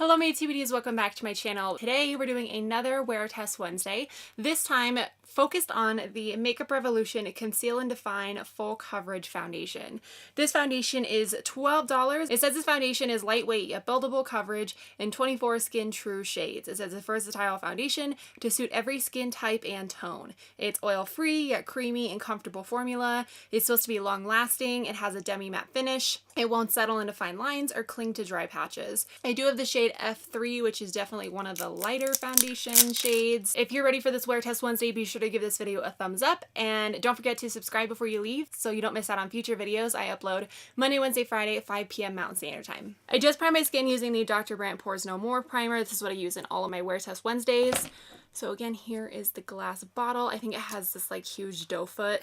Hello my TBDs, welcome back to my channel. Today we're doing another Wear Test Wednesday, this time focused on the Makeup Revolution Conceal and Define Full Coverage Foundation. This foundation is $12. It says this foundation is lightweight yet buildable coverage in 24 skin true shades. It says a versatile foundation to suit every skin type and tone. It's oil-free yet creamy and comfortable formula. It's supposed to be long-lasting. It has a demi-matte finish. It won't settle into fine lines or cling to dry patches. I do have the shade F3, which is definitely one of the lighter foundation shades. If you're ready for this Wear Test Wednesday, be sure to give this video a thumbs up and don't forget to subscribe before you leave so you don't miss out on future videos I upload Monday, Wednesday, Friday at 5 p.m. Mountain Standard Time. I just primed my skin using the Dr. Brandt Pores No More primer. This is what I use in all of my Wear Test Wednesdays. So again, here is the glass bottle. I think it has this like huge doe foot.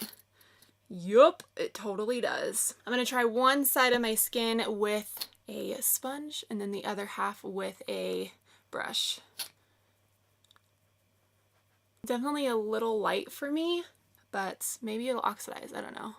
Yup, it totally does. I'm gonna try one side of my skin with a sponge and then the other half with a brush. Definitely a little light for me, but maybe it'll oxidize, I don't know.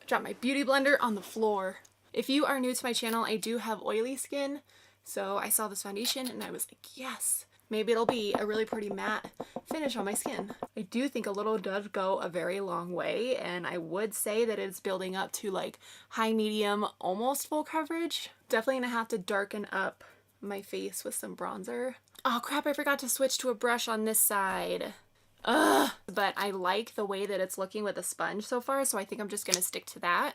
Drop my beauty blender on the floor. If you are new to my channel, I do have oily skin, so I saw this foundation and I was like, yes, maybe it'll be a really pretty matte finish on my skin. I do think a little does go a very long way, and I would say that it's building up to like high, medium, almost full coverage. Definitely gonna have to darken up my face with some bronzer. Oh crap, I forgot to switch to a brush on this side. Ugh! But I like the way that it's looking with a sponge so far, so I think I'm just gonna stick to that.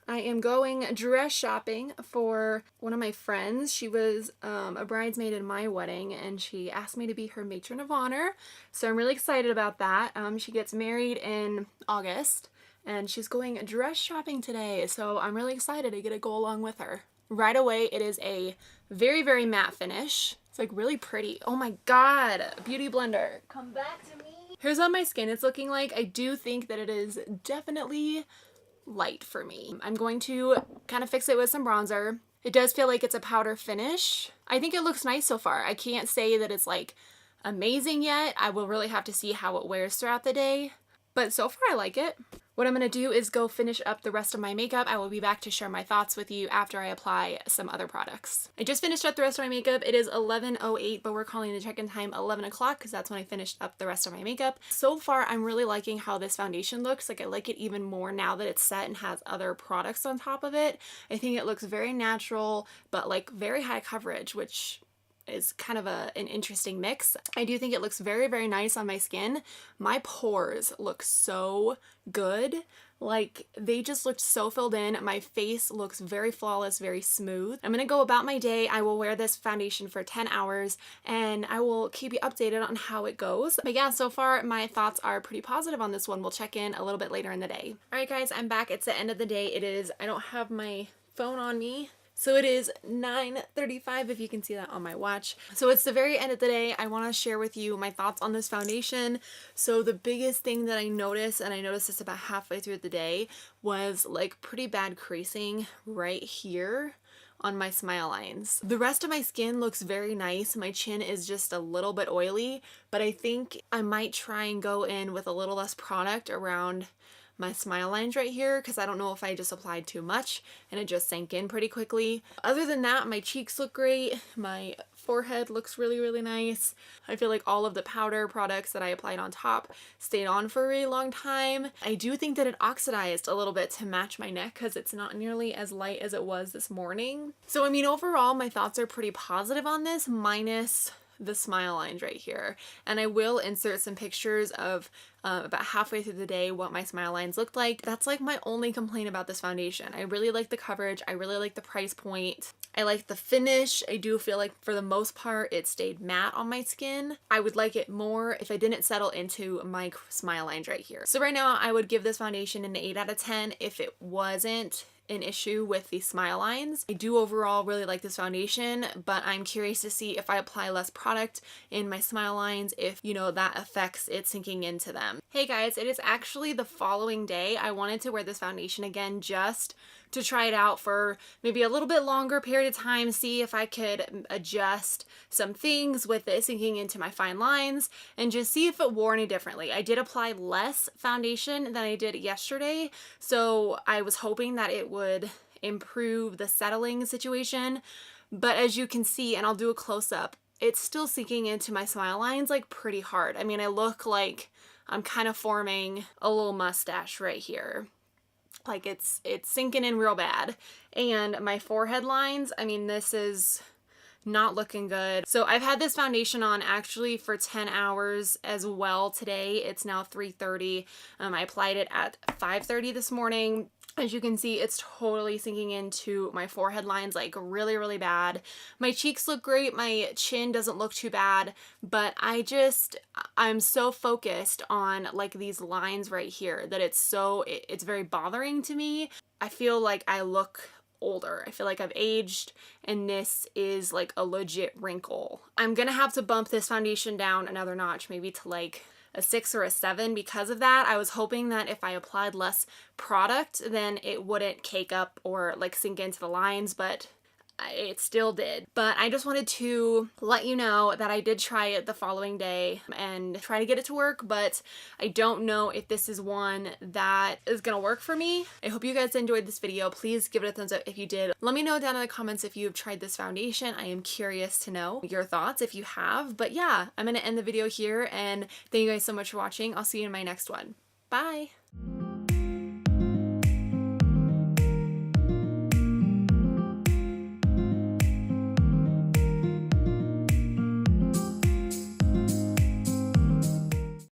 I am going dress shopping for one of my friends. She was a bridesmaid in my wedding and she asked me to be her matron of honor. So I'm really excited about that. She gets married in August and she's going dress shopping today. So I'm really excited to get to go along with her. Right away, it is a very, very matte finish. It's like really pretty. Oh my God, beauty blender, come back to me. Here's what my skin is looking like. I do think that it is definitely light for me. I'm going to kind of fix it with some bronzer. It does feel like it's a powder finish. I think it looks nice so far. I can't say that it's like amazing yet. I will really have to see how it wears throughout the day, but so far I like it. What I'm going to do is go finish up the rest of my makeup. I will be back to share my thoughts with you after I apply some other products. I just finished up the rest of my makeup. It is 11:08, but we're calling the check-in time 11 o'clock because that's when I finished up the rest of my makeup. So far, I'm really liking how this foundation looks. Like I like it even more now that it's set and has other products on top of it. I think it looks very natural, but like very high coverage, which is kind of an interesting mix. I do think it looks very, very nice on my skin. My pores look so good. Like they just looked so filled in. My face looks very flawless, very smooth. I'm gonna go about my day. I will wear this foundation for 10 hours and I will keep you updated on how it goes. But yeah, so far my thoughts are pretty positive on this one. We'll check in a little bit later in the day. All right guys, I'm back. It's the end of the day. I don't have my phone on me. So it is 9:35 if you can see that on my watch. So it's the very end of the day. I want to share with you my thoughts on this foundation. So the biggest thing that I noticed, and I noticed this about halfway through the day, was like pretty bad creasing right here on my smile lines. The rest of my skin looks very nice. My chin is just a little bit oily, but I think I might try and go in with a little less product around my smile lines right here because I don't know if I just applied too much and it just sank in pretty quickly. Other than that, my cheeks look great. My forehead looks really, really nice. I feel like all of the powder products that I applied on top stayed on for a really long time. I do think that it oxidized a little bit to match my neck because it's not nearly as light as it was this morning. So I mean, overall, my thoughts are pretty positive on this, minus the smile lines right here. And I will insert some pictures of about halfway through the day what my smile lines looked like. That's like my only complaint about this foundation. I really like the coverage. I really like the price point. I like the finish. I do feel like for the most part it stayed matte on my skin. I would like it more if I didn't settle into my smile lines right here. So right now I would give this foundation an 8 out of 10 if it wasn't an issue with the smile lines. I do overall really like this foundation, but I'm curious to see if I apply less product in my smile lines, if, you know, that affects it sinking into them. Hey guys, it is actually the following day. I wanted to wear this foundation again just to try it out for maybe a little bit longer period of time, see if I could adjust some things with it sinking into my fine lines and just see if it wore any differently. I did apply less foundation than I did yesterday, so I was hoping that it would improve the settling situation, but as you can see, and I'll do a close-up, it's still sinking into my smile lines like pretty hard. I mean, I look like I'm kind of forming a little mustache right here. Like it's sinking in real bad. And my forehead lines, I mean, this is not looking good. So I've had this foundation on actually for 10 hours as well today. It's now 3:30. I applied it at 5:30 this morning. As you can see, it's totally sinking into my forehead lines like really, really bad. My cheeks look great. My chin doesn't look too bad, but I'm so focused on like these lines right here that it's very bothering to me. I feel like I look older. I feel like I've aged, and this is like a legit wrinkle. I'm gonna have to bump this foundation down another notch, maybe to like a 6 or a 7 because of that. I was hoping that if I applied less product, then it wouldn't cake up or like sink into the lines, but it still did. But I just wanted to let you know that I did try it the following day and try to get it to work, but I don't know if this is one that is gonna work for me. I hope you guys enjoyed this video. Please give it a thumbs up if you did. Let me know down in the comments if you've tried this foundation. I am curious to know your thoughts if you have. But yeah, I'm gonna end the video here, and thank you guys so much for watching. I'll see you in my next one. Bye!